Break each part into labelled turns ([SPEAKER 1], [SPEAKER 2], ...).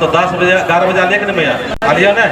[SPEAKER 1] तो 10 बजे 11 बजे आलिए कि नहीं भैया आलिया ने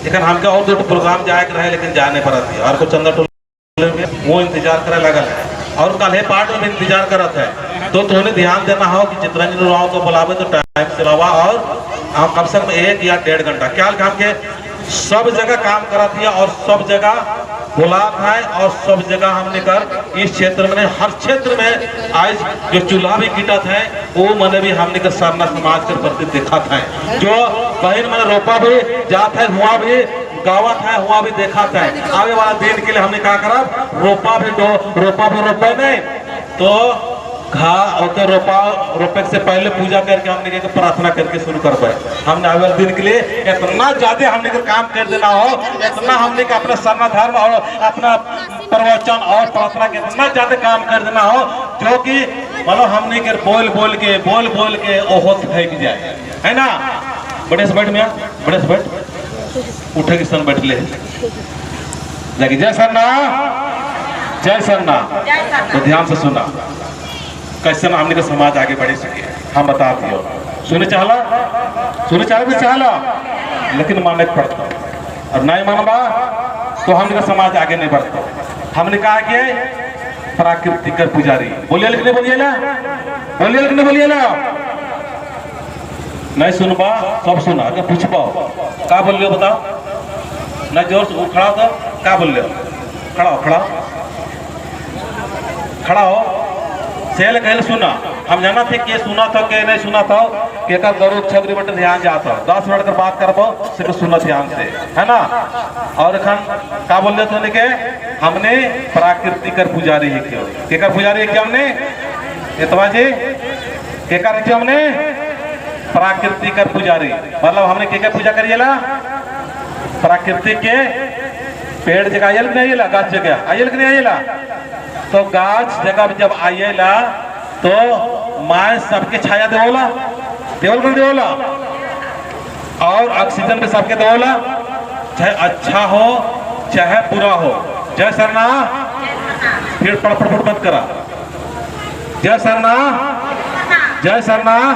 [SPEAKER 1] लेकिन हमके और दो प्रोग्राम जाए के रहे लेकिन जा नहीं पड़ती और कुछ चंदा टोले में वो इंतजार करे लगल है और कल है पार्ट में इंतजार करत है तो तुम्हें ध्यान देना हो कि चित्रंजन राव को बुलावे तो टाइम से लावा और कम से कम 1 या 1.5 घंटा क्या काम के सब जगह काम करत है और सब जगह बुलात है और सब जगह हमने कर इस क्षेत्र में हर क्षेत्र में आज जो चूल्हा भी गिटत है वो मैंने भी हमने कर सरना समाज के प्रति देखा था जो बहन मैंने रोपा भी जात है हुआ भी गावत है हुआ भी देखा था आगे वाला दिन के लिए हमने क्या करा रोपा भी रोपे नहीं तो घा और रोपे से पहले पूजा करके हमने प्रार्थना करके शुरू कर पाए हमने आगे वाले दिन के लिए इतना ज्यादा हमने काम कर देना हो इतना हमने का अपना सरना धर्म और अपना प्रवचन और प्रार्थना के इतना ज्यादा काम कर देना हो जो कि मतलब हमने के बोल बोल के ओहो फेंक जाए है ना बड़े से बैठ में बड़े से बैठ उठे के सन बैठ ले जाके जय सरना तो ध्यान से सुना कैसे ना हमने का समाज आगे बढ़ सके हम बता दियो सुने चाहला भी चाहला लेकिन माने पड़ता और नहीं मानबा तो हमने का समाज आगे नहीं बढ़ता हमने कहा कि प्राकृतिक पुजारी बोलिए लेकिन नहीं बोलिए नहीं सुनबा सब सुना क्या पूछ पाओ क्या बोल रहे हो बताओ ना जोर से खड़ा हो क्या बोल रहे हो खड़ा हो सेल कहल सुना हम जाना थे कि सुना था कि नहीं सुना था कि गरुड़ छगरी बटे ध्यान जाता 10 मिनट कर बात करबो सिर्फ सुना ध्यान से है ना और एखन का बोल रहे थे कि हमने प्राकृतिक पुजारी है क्यों केकर पुजारी है क्या हमने इतवा जी केकर है हमने प्राकृतिक पुजारी मतलब हमने केकर पूजा करिएला प्राकृतिक के पेड़ जगह आयल नहीं आइला गाछ जगह आयल कि नहीं आइला तो गाछ जगह जब आइएला तो माँ सबके छाया देवला और ऑक्सीजन भी सबके देवला चाहे अच्छा हो चाहे बुरा हो जय सरना फिर पड़ मत करा जय सरना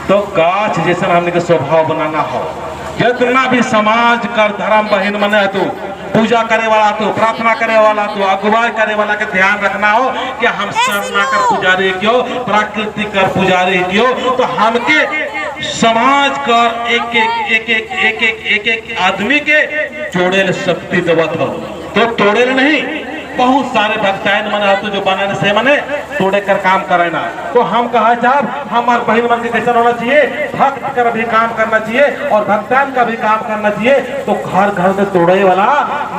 [SPEAKER 1] तो गाछ जैसा हमने के स्वभाव बनाना हो जितना भी समाज कर धर्म बहन मने तो पूजा करे वाला तो प्रार्थना करे वाला तो अगुवाई करे वाला के ध्यान रखना हो कि हम सरना कर पुजारी क्यों प्राकृतिक कर पुजारी क्यों तो हमके समाज कर एक आदमी के जोड़े शक्ति देवत हो तो तोड़े नहीं बहुत सारे भक्तायन मन तो जो बनाने से मने तोड़े कर काम करे ना तो हम कहा साहब हमारे बहन मन के कैसा होना चाहिए भक्त कर भी काम करना चाहिए और भक्तान का भी काम करना चाहिए तो घर में तोड़े वाला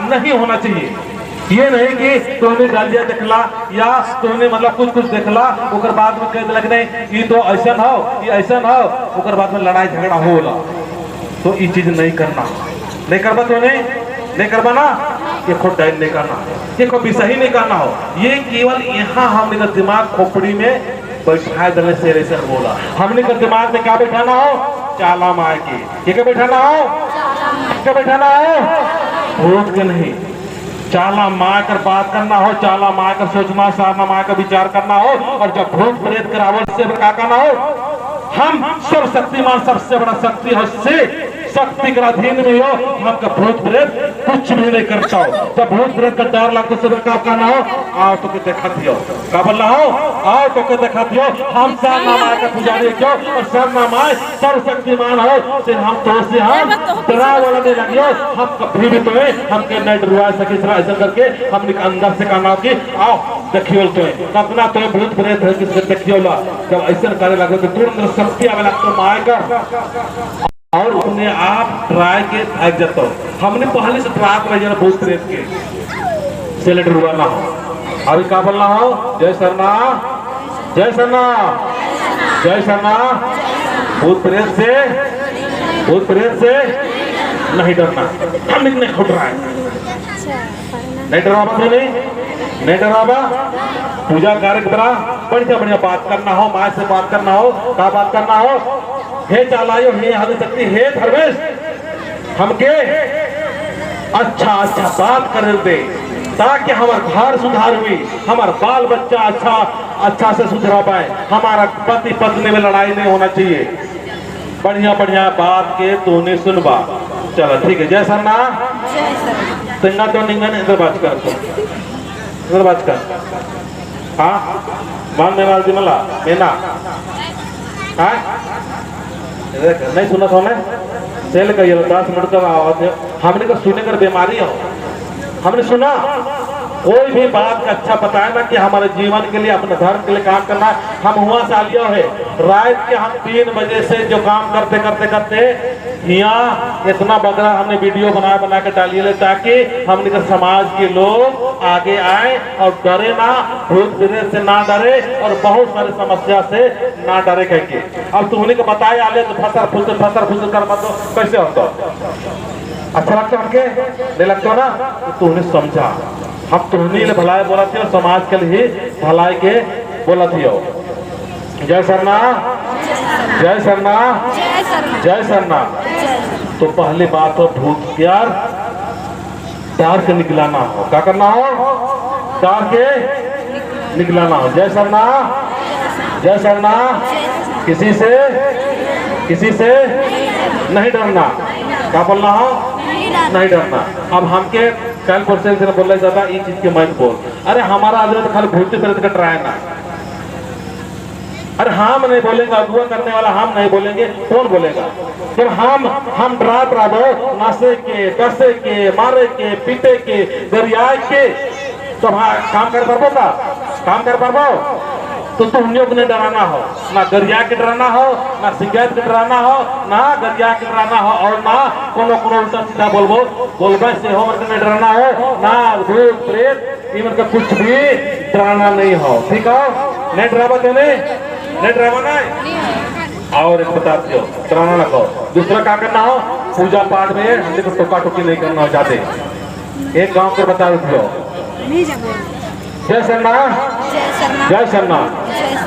[SPEAKER 1] नहीं होना चाहिए ये नहीं कि तूने गालियां देखला या तूने मतलब कुछ देखला उकर बाद में कह दिलक नहीं ये तो ऐसा हो ये ऐसा हो उकर बाद में लड़ाई झगड़ा होला तो ये चीज नहीं करना नहीं करबा तो नहीं करबा ना ये खुद डाइन नहीं करना ये कोई सही नहीं करना हो ये केवल यहाँ हमने का दिमाग खोपड़ी में बैठा देने से ऐसा बोला हमने का दिमाग में क्या बैठाना हो चाला मार के ये क्या बैठाना हो भूत के नहीं चाला मार कर बात करना हो चाला मार कर सोचना सारना मार कर विचार करना हो और जब भूत प्रेत कर आवत से क्या करना हो हम सर्वशक्तिमान सबसे बड़ा शक्ति है से शक्ति के अधीन में हो हमका भूत प्रेत कुछ भी नहीं करता हो जब भूत प्रेत का डर लगता से क्या करना हो आओ तो के देखा दियो क्या बोलना हो आओ तो के देखा दियो हम सरना माँ का पुजारी क्यों और सरना माँ सर्वशक्तिमान हो फिर हम तो से हम डरा वाला नहीं लगियो हम कभी भी तो हमके नहीं डरवा सके ऐसा करके हमने अंदर से कहना कि आओ देखियो तो अपना तो भूत प्रेत है किसके देखियो ला जब ऐसा करे लगे तो तुरंत शक्ति आवे लगता माएगा और उन्हें आप ट्राई के भाग जाता हो हमने पहले से ट्राई कर जाना भूत प्रेत के सेलेक्ट हुआ ना हो अभी क्या बोलना हो जय सरना भूत प्रेत से नहीं डरना हम नहीं खुद रहा है नहीं डरावा तो नहीं डरावा पूजा कार्य की तरह बढ़िया बात करना हो माँ से बात करना हो क्या बात करना हो हे चालायो हे हद शक्ति हे धर्मेश हमके अच्छा बात कर दे ताकि हमारा घर सुधार हुई हमारा बाल बच्चा अच्छा से सुधरा पाए हमारा पति पत्नी में लड़ाई नहीं होना चाहिए बढ़िया बढ़िया बात के तूने सुनबा। चलो ठीक है, जय सरना। तिंगा तो निंगन इधर बात कर, इधर बात कर। हाँ मान में मालती मला मेना। हाँ नहीं सुना था मैं सेल का ये 10 मिनट का आवाज है। हमने को सुने कर बीमारी हो। हमने सुना कोई भी बात का अच्छा बताए ना कि हमारे जीवन के लिए अपने धर्म के लिए काम करना। हम हुआ सालिया है रात के हम 3 बजे से जो काम करते करते करते यहाँ इतना बगरा हमने वीडियो बना के डालिए ले, ताकि हमने के समाज के लोग आगे आए और डरे ना, भूत प्रेत से ना डरे और बहुत सारी समस्या से ना डरे करके। अब तुमने को बताए आले तो फसर फुसर कर मत कैसे होता। अच्छा लगता हमके नहीं लगता ना, तो तुमने समझा हम तुमने भलाई बोला थी और समाज के लिए भलाई के बोला थी। जय सरना, जय सरना, जय सरना। तो पहली बात हो भूत प्यार से निकलाना हो। क्या करना हो? प्यार के निकलाना हो। जय सरना, जय सरना। किसी से नहीं डरना। क्या बोलना हो? नहीं डरना। अब हमके कल परसेंट से बोला जाता ये चीज के मत बोल। अरे हमारा आदमी तो खाली भूत प्रेत का डराए ना। अरे हम नहीं बोलेंगे, अगुआ करने वाला हम नहीं बोलेंगे, कौन बोलेगा? तो हम डरा दो नासे के, डसे के, मारे के, पीटे के, गरियाए के, तो काम कर पाबो का? काम कर पाबो? तो तुमने को नहीं डराना हो, ना गरिया के डराना हो, ना शिकायत के डराना हो, ना गरिया के डराना हो, और ना कोनो उल्टा सीधा बोलबे से हो मतलब नहीं डराना हो, ना भूत प्रेत ये मतलब कुछ भी डराना नहीं हो। ठीक हो? नहीं डरावा तो नहीं डरावा नहीं। और एक बताते हो डराना ना कहो। दूसरा क्या करना हो? पूजा पाठ में हमने को टोका टोकी नहीं करना हो जाते। एक गाँव के बता दो। जय सरना, जय सरना।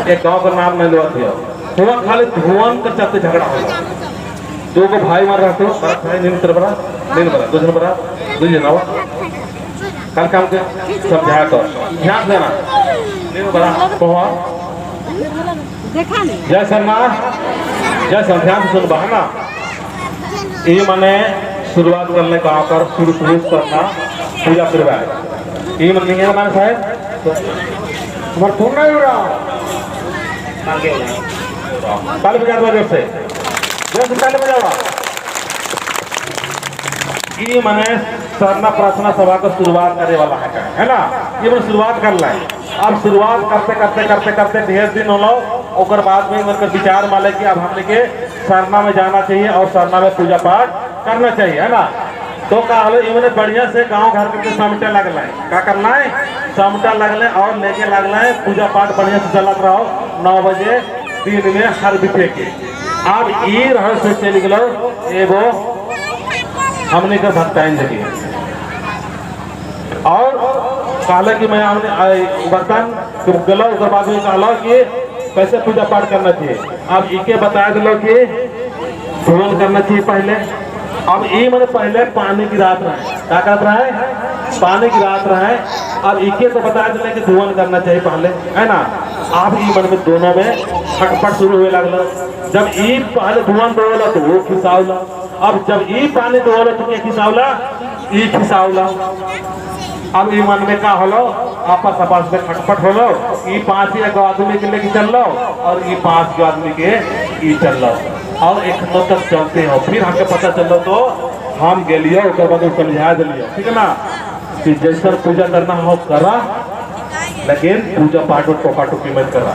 [SPEAKER 1] एक गांव का नाम नहीं लेते हो। हुआ खाली धुआं के चलते झगड़ा होगा। 2 को भाई मार रहा तो भाई नहीं बड़ा दूसरा बड़ा दूसरे ना कल काम के समझाया कर ध्यान देना नहीं बड़ा कहो। जय सरना, जय सर। ध्यान से सुन बहना। ये मैंने शुरुआत करने का आकर शुरू करना पूजा करवाए। ये मन नहीं है मैंने साहब तुम्हारा फोन नहीं हो रहा। ताली बजा दो जोर से, ताली बजाओ। ये मैंने सरना प्रार्थना सभा का शुरुआत करने वाला है ना। ये मैंने शुरुआत कर ला है। अब शुरुआत करते ढेर दिन हो लो। और बाद में मतलब विचार माले कि अब हमने के सरना में जाना चाहिए और सरना में पूजा पाठ करना चाहिए, है ना। तो कहा इन्होंने बढ़िया से गांव घर के समटा लगल है। क्या करना है? समटा लगले और लेके लगना है। पूजा पाठ बढ़िया से चलत रहो 9 बजे दिन में हर बिठे के। अब ये रहस्य चल गलो एगो हमने के भक्ताइन जगह और कहला कि मैं हमने बर्तन गलो उसके बाद में कहला कि कैसे पूजा पाठ करना चाहिए। अब इके बता दिलो कि धुवन करना चाहिए पहले। अब ये मैंने पहले पानी की रात रहे। क्या करत रहे? पानी की रात रहे। अब इके तो बता दिले कि धुवन करना चाहिए पहले, है ना। अब ये मन में दोनों में खटपट शुरू हुए लगल। जब ई पहले धुवन दोला तो वो खिसावला। अब जब ई पानी दोला तो क्या खिसावला? ई खिसावला। अब ये मन में क्या होलो? आपस में खटपट होलो। ई 5 ही आदमी के लेके चल लो और ई 5 आदमी के ई चल लो और एक तक चलते हो। फिर हमके पता चलो तो हम गेलियो उसके बाद समझा दिलियो, ठीक है ना, कि जैसा पूजा करना हो करा, लेकिन पूजा पाठ और टोका टोकी मत करा।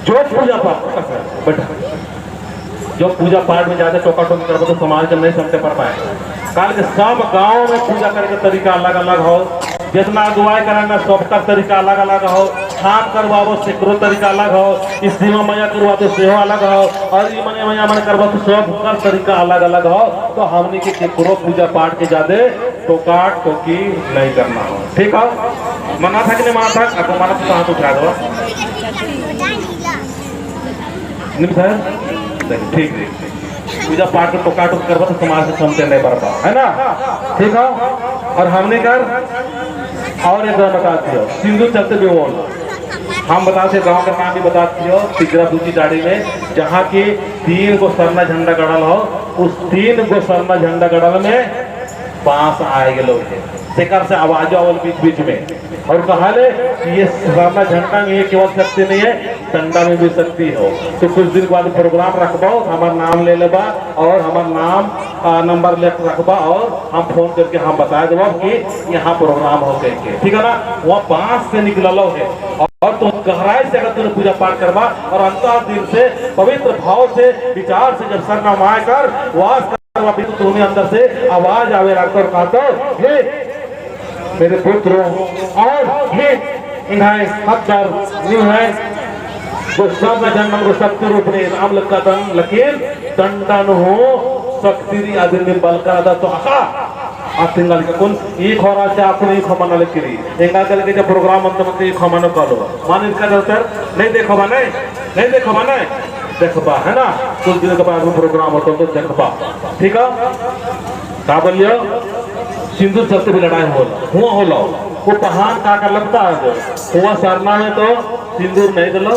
[SPEAKER 1] जो पूजा पाठ बेटा जो पूजा पाठ में ज्यादा टोका टोकी करबो तो समाज के नहीं समझते पड़ पाए। काल के सब गांव में पूजा करे के तरीका अलग अलग हो। जितना अगुवाई करना सबका तरीका अलग अलग हो। खान करवाबो सेकरो तरीका अलग हो। इस सीमा मैया करवा तो सेहो अलग हो। और ये मैया मन करवा तो सबका तरीका अलग अलग हो। तो हमने के केकरो पूजा पाठ के ज्यादा टोका टोकी नहीं करना हो। ठीक है? मना था कि नहीं मना था? आपको मना तो हाथ उठा दो। ठीक है, पूजा पाठ को टोका टोक करवा तो समाज से समझते नहीं पड़ पाओ, है ना। ठीक है? और हमने कर और एक बार बताती हो सिंधु चलते भी बोल हम बताते गांव का नाम भी बताती हो तिगरा दूची दाढ़ी में, जहाँ की 3 गो सरना झंडा गड़ल हो, उस 3 गो सरना झंडा गड़ल में बांस आए लोग शेखर से आवाज आवल बीच बीच में, और कहा ले कि ये सरना झंडा में ये केवल शक्ति नहीं है, डंडा में भी शक्ति हो। तो कुछ दिन बाद प्रोग्राम रखबा, हमारा नाम ले लेबा और हमारा नाम नंबर ले रखबा, और हम फोन करके हम बता देबा कि यहाँ प्रोग्राम हो गए, ठीक है ना। वहाँ बांस से निकललो है, और तुम गहराई से अगर तुमने पूजा पाठ करवा और अंतर दिल से पवित्र भाव से विचार से जब सरना माय कर वास करवा, तो तुम्हें अंदर से आवाज आवे रखकर कहता हे मेरे पुत्र और हे इन्हें हत्तर न्यू है वो सब जन्म को शक्ति रूप ने राम लक्का तन लकीर दंडन हो शक्ति आदि में बल का तो आका आतिंगल के कौन एक होरा से आपको नहीं खमाना लेकिरी एंगा कल के जब प्रोग्राम अंत में एक खमाना करो मान इसका दफ्तर नहीं देखो बा नहीं देखो बा देखबा है ना, कुछ दिन के बाद प्रोग्राम होता तो देखबा, ठीक है। का बोलियो सिंदूर चलते भी लड़ाई होला वो पहाड़ का कर लगता है हुआ सरना में तो सिंदूर नहीं दिलो,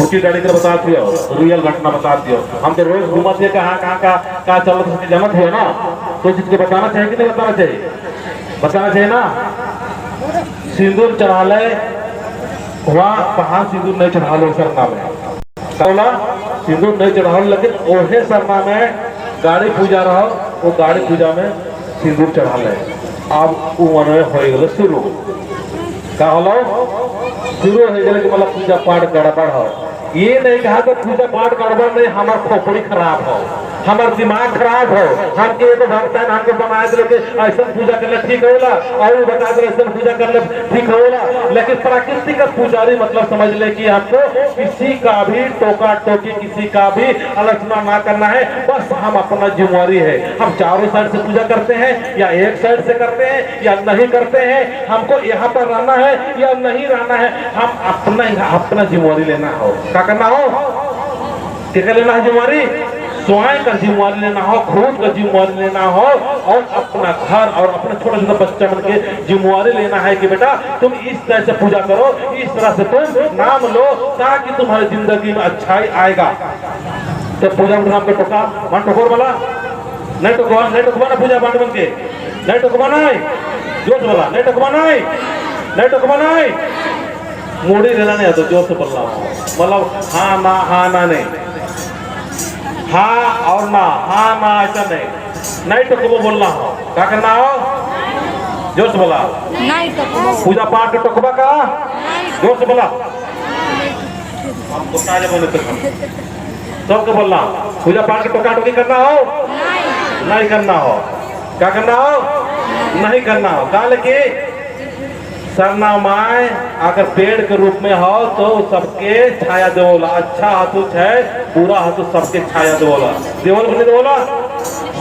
[SPEAKER 1] उसकी गाड़ी का बताती हो, रियल घटना बताती हो। हम तो रोज घूमते हैं कहाँ का चल जनत हो ना, तो चीज को बताना चाहिए कि नहीं बताना चाहिए, बताना चाहिए ना। सिंदूर चढ़ा ले वहाँ पहाड़ सिंदूर नहीं चढ़ा लो सरना में, सिंदूर नहीं चढ़ा, लेकिन ओहे सरना में गाड़ी पूजा रहो, वो गाड़ी पूजा में सिंदूर चढ़ा ले। अब उमर हो शुरू का हलो शुरू हो गए कि मतलब पूजा पाठ गड़बड़ हो, ये नहीं कहा कि पूजा पाठ गड़बड़ नहीं, हमारा खोपड़ी खराब हो, हमारा दिमाग खराब हो, हमके तो भक्तन हमको बनाए दे कि ऐसा पूजा करना ठीक होला, और बता दे ऐसा पूजा करना ठीक होला, लेकिन प्रकृति का पुजारी मतलब समझ ले कि हमको किसी का भी टोका टोकी, किसी का भी आलोचना ना करना है, बस हम अपना जिम्मेवारी है। हम चारों साइड से पूजा करते हैं या एक साइड से करते हैं या नहीं करते हैं, हमको यहाँ पर रहना है या नहीं रहना है, हम अपना जिम्मेवारी लेना हो। क्या करना हो, क्या लेना है जिम्मेवारी, स्वयं का जिम्मेवारी लेना हो, खुद का जिम्मेवारी लेना हो, और अपना घर और अपने छोटा छोटा बच्चा मन के जिम्मेवारी लेना है कि बेटा तुम इस तरह से पूजा करो, इस तरह से तुम नाम लो, ताकि तुम्हारी जिंदगी में अच्छाई आएगा। तो पूजा नाम के टोका मान टोकोर वाला नहीं टोकवा ना, पूजा पाठ बन के नहीं टोकवा नहीं, जोश वाला नहीं टोकवा नहीं टोकवा नहीं, मोड़ी लेना नहीं आता, जोर से बोल रहा हूँ, मतलब हाँ ना नहीं, हाँ और ना, हाँ ना ऐसा नहीं टोकबो बोलना हो। क्या करना हो, जोर से बोला नहीं टोकबो, पूजा पाठ के टोकबा का जोर से बोला, हमको ताजे बोले तो सबको बोलना, पूजा पाठ के टोका टोकी करना हो नहीं करना हो, क्या करना हो नहीं करना हो। कहा लेके सरना माय अगर पेड़ के रूप में हो तो सबके छाया देवला, अच्छा हाथू है पूरा हाथू सबके छाया देवला, देवल बने देवला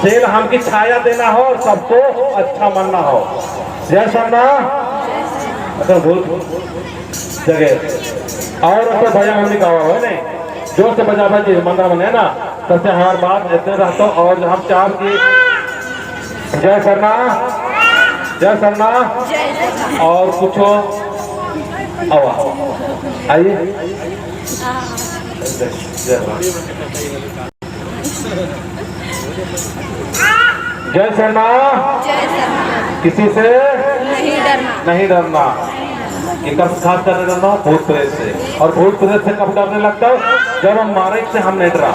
[SPEAKER 1] सेल हमकी छाया देना हो और सबको अच्छा मानना हो। जय सरना अगर भूल जगह और तो भैया हमने कहा है नहीं, जोर से बजा भाई मंदिर बने ना, सबसे हर बात इतने रहता हूँ। और हम चार की जय सरना और कुछ आइए जय सरना, किसी से नहीं डरना, एक खास करने डरना भूत प्रेत से, और भूत प्रेत से कब डरने लगता है, जब हम मारे से हम नहीं डरा,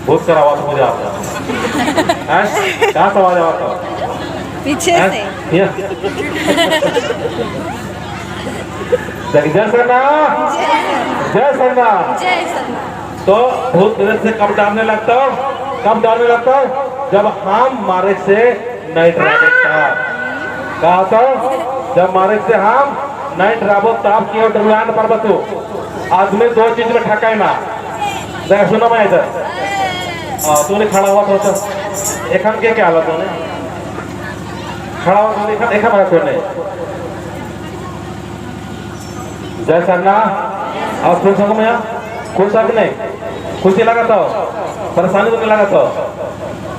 [SPEAKER 1] भूत का आवाज हो जाता है, कहाँ से आवाज आता
[SPEAKER 2] पीछे से,
[SPEAKER 1] जय सरना तो भूत प्रेत से कब डरने लगता हो, जब हम मारे से नहीं डरा, कहा तो जब मारे से हम नहीं डराबो तब क्यों डरुआन पर्वत हो। आदमी दो चीज में ठकाए ना, देख सुनो मैं इधर तूने खड़ा हुआ था एखन के क्या हालत होने खड़ा हुआ देखा मैं तूने जय सरना और सुन सको मैं खुश अब नहीं खुशी लगा था, परेशानी तो नहीं लगा था,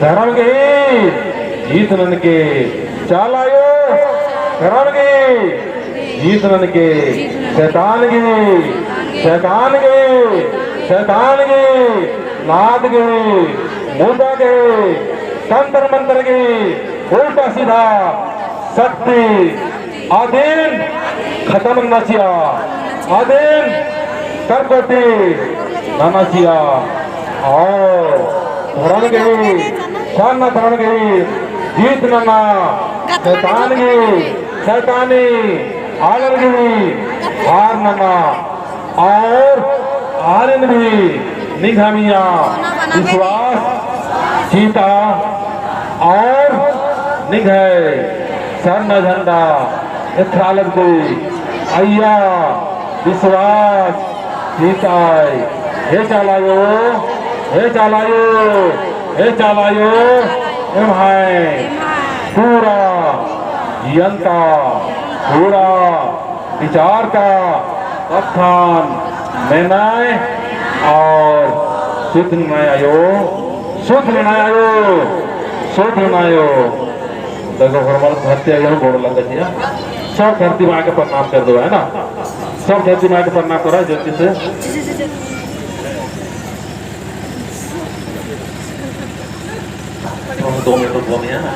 [SPEAKER 1] शरण के जीत नन के चाल आयो शरण के जीत नन के शैतान के शैतान के शैतान के नाद के मुद्दा के तंत्र मंत्र के उल्टा सीधा शक्ति आधीन खत्म नचिया आधीन करकोटी नचिया और धरण गई शान धरण गई जीत नना शैतान की शैतानी आलर गई हार नना और आर्यन भी निघामिया विश्वास सीता और निघय सरना झंडा इथरालक कोई अय्या विश्वास सीताय हे चालायो हे चालायो हे चालायो एम है पूरा यंता पूरा विचार का कथन निर्णय और शुद्ध निर्णय आयो शुद्ध निर्णय आयो शुद्ध निर्णय आयो देखो हमारा धरती आगे बोर्ड लगा दिया सब धरती माँ के प्रणाम कर दो है ना सब धरती माँ के प्रणाम करा ज्योति से 2 मिनट तो बोल दिया ना